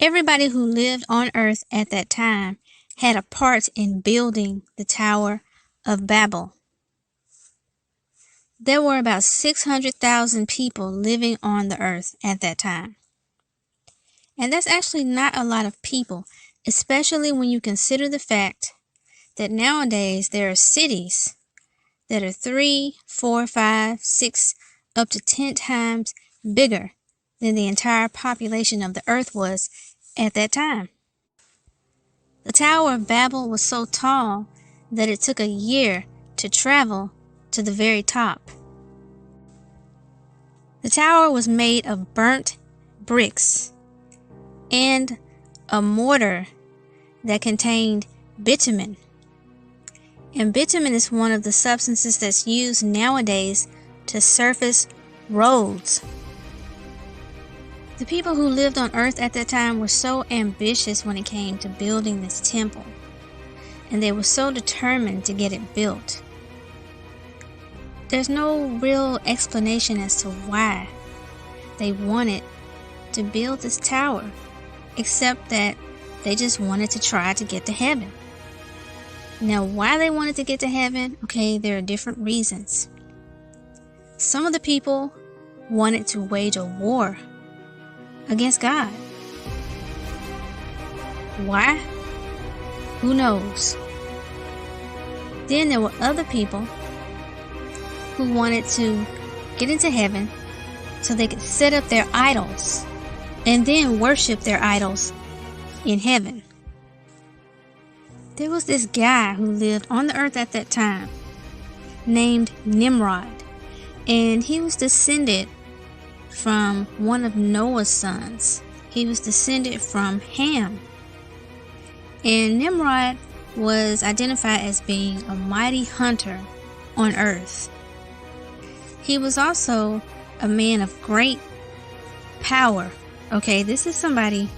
Everybody who lived on earth at that time had a part in building the Tower of Babel. There were about 600,000 people living on the earth at that time. And that's actually not a lot of people, especially when you consider the fact that nowadays there are cities that are 3, 4, 5, 6, up to 10 times bigger than the entire population of the earth was at that time. The Tower of Babel was so tall that it took a year to travel to the very top. The tower was made of burnt bricks and a mortar that contained bitumen. And bitumen is one of the substances that's used nowadays to surface roads. The people who lived on earth at that time were so ambitious when it came to building this temple, and they were so determined to get it built. There's no real explanation as to why they wanted to build this tower, except that they just wanted to try to get to heaven. Now, why they wanted to get to heaven, okay, there are different reasons. Some of the people wanted to wage a war against God. Why? Who knows? Then there were other people who wanted to get into heaven so they could set up their idols and then worship their idols in heaven. There was this guy who lived on the earth at that time named Nimrod, and he was descended from one of Noah's sons. He was descended from Ham. And Nimrod was identified as being a mighty hunter on earth. He was also a man of great power. Okay, this is somebody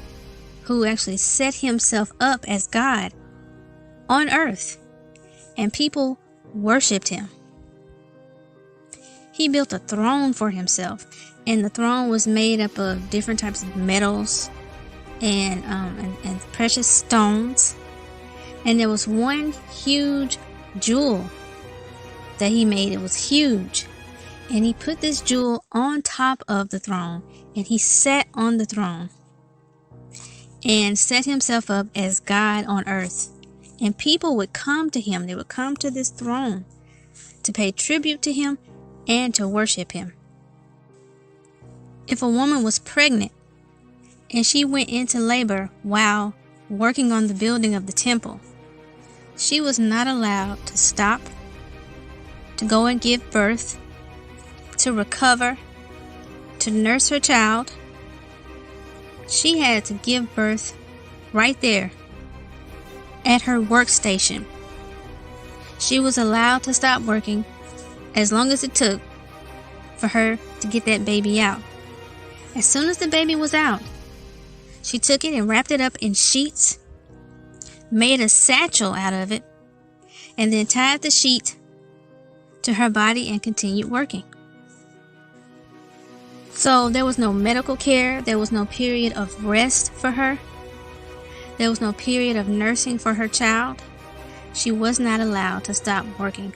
who actually set himself up as God on earth, and people worshipped him. He built a throne for himself, and the throne was made up of different types of metals and precious stones. And there was one huge jewel that he made. It was huge. And he put this jewel on top of the throne, and he sat on the throne and set himself up as God on earth. And people would come to him. They would come to this throne to pay tribute to him and to worship him. If a woman was pregnant and she went into labor while working on the building of the temple, she was not allowed to stop, to go and give birth, to recover, to nurse her child. She had to give birth right there at her workstation. She was allowed to stop working as long as it took for her to get that baby out. As soon as the baby was out, she took it and wrapped it up in sheets, made a satchel out of it, and then tied the sheet to her body and continued working. So there was no medical care. There was no period of rest for her. There was no period of nursing for her child. She was not allowed to stop working